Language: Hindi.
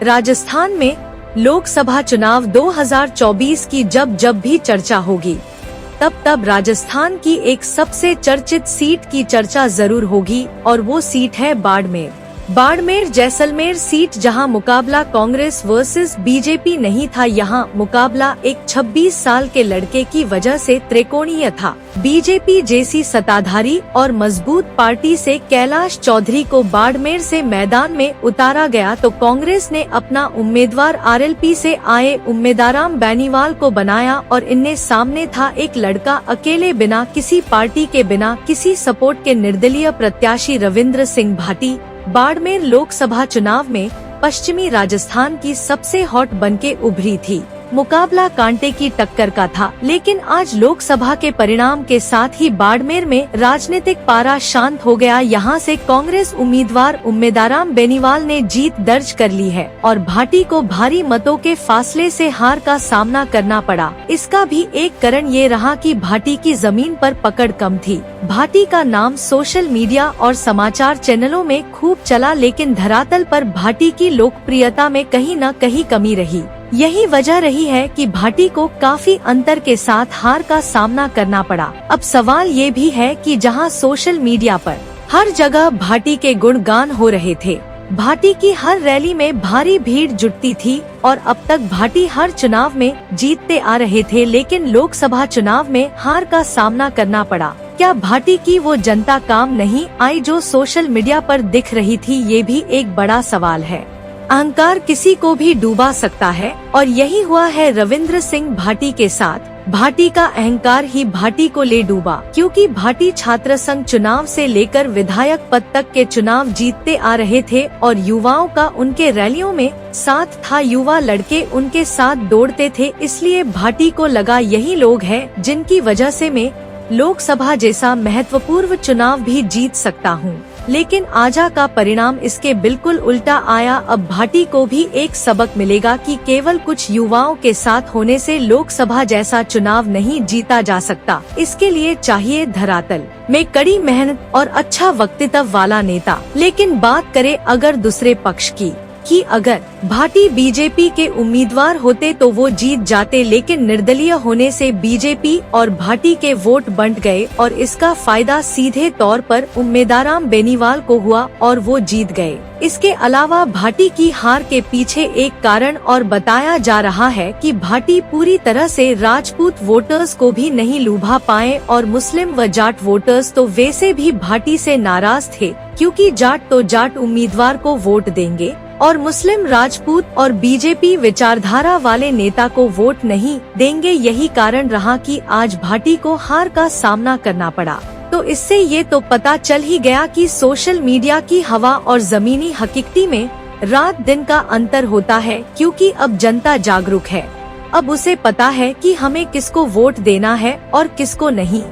राजस्थान में लोकसभा चुनाव 2024 की जब भी चर्चा होगी, तब राजस्थान की एक सबसे चर्चित सीट की चर्चा जरूर होगी और वो सीट है बाड़मेर जैसलमेर सीट, जहां मुकाबला कांग्रेस वर्सेस बीजेपी नहीं था। यहां मुकाबला एक 26 साल के लड़के की वजह से त्रिकोणीय था। बीजेपी जैसी सत्ताधारी और मजबूत पार्टी से कैलाश चौधरी को बाड़मेर से मैदान में उतारा गया, तो कांग्रेस ने अपना उम्मीदवार आरएलपी से आए उम्मीदवाराम बेनीवाल को बनाया और इनने सामने था एक लड़का, अकेले, बिना किसी पार्टी के, बिना किसी सपोर्ट के, निर्दलीय प्रत्याशी रविंद्र सिंह भाटी। बाड़मेर लोकसभा चुनाव में पश्चिमी राजस्थान की सबसे हॉट बनके उभरी थी। मुकाबला कांटे की टक्कर का था, लेकिन आज लोकसभा के परिणाम के साथ ही बाड़मेर में राजनीतिक पारा शांत हो गया। यहां से कांग्रेस उम्मीदवार उम्मीदवाराम बेनीवाल ने जीत दर्ज कर ली है और भाटी को भारी मतों के फासले से हार का सामना करना पड़ा। इसका भी एक कारण ये रहा कि भाटी की जमीन पर पकड़ कम थी। भाटी का नाम सोशल मीडिया और समाचार चैनलों में खूब चला, लेकिन धरातल पर भाटी की लोकप्रियता में कहीं न कहीं कमी रही। यही वजह रही है कि भाटी को काफी अंतर के साथ हार का सामना करना पड़ा। अब सवाल ये भी है कि जहां सोशल मीडिया पर हर जगह भाटी के गुणगान हो रहे थे, भाटी की हर रैली में भारी भीड़ जुटती थी और अब तक भाटी हर चुनाव में जीतते आ रहे थे, लेकिन लोकसभा चुनाव में हार का सामना करना पड़ा। क्या भाटी की वो जनता काम नहीं आई जो सोशल मीडिया पर दिख रही थी? ये भी एक बड़ा सवाल है। अहंकार किसी को भी डूबा सकता है और यही हुआ है रविंद्र सिंह भाटी के साथ। भाटी का अहंकार ही भाटी को ले डूबा, क्योंकि भाटी छात्र संघ चुनाव से लेकर विधायक पद तक के चुनाव जीतते आ रहे थे और युवाओं का उनके रैलियों में साथ था। युवा लड़के उनके साथ दौड़ते थे, इसलिए भाटी को लगा यही लोग हैं जिनकी वजह से मैं लोकसभा जैसा महत्वपूर्ण चुनाव भी जीत सकता हूँ। लेकिन आजा का परिणाम इसके बिल्कुल उल्टा आया। अब भाटी को भी एक सबक मिलेगा कि केवल कुछ युवाओं के साथ होने से लोकसभा जैसा चुनाव नहीं जीता जा सकता। इसके लिए चाहिए धरातल में कड़ी मेहनत और अच्छा वक्तव्य वाला नेता। लेकिन बात करें अगर दूसरे पक्ष की, कि अगर भाटी बीजेपी के उम्मीदवार होते तो वो जीत जाते, लेकिन निर्दलीय होने से बीजेपी और भाटी के वोट बंट गए और इसका फायदा सीधे तौर पर उम्मीदवाराम बेनीवाल को हुआ और वो जीत गए। इसके अलावा भाटी की हार के पीछे एक कारण और बताया जा रहा है कि भाटी पूरी तरह से राजपूत वोटर्स को भी नहीं लुभा पाए और मुस्लिम व जाट वोटर्स तो वैसे भी भाटी से नाराज थे, क्योंकि जाट तो जाट उम्मीदवार को वोट देंगे और मुस्लिम, राजपूत और बीजेपी विचारधारा वाले नेता को वोट नहीं देंगे। यही कारण रहा कि आज भाटी को हार का सामना करना पड़ा। तो इससे ये तो पता चल ही गया कि सोशल मीडिया की हवा और जमीनी हकीकती में रात दिन का अंतर होता है, क्योंकि अब जनता जागरूक है। अब उसे पता है कि हमें किसको वोट देना है और किसको नहीं।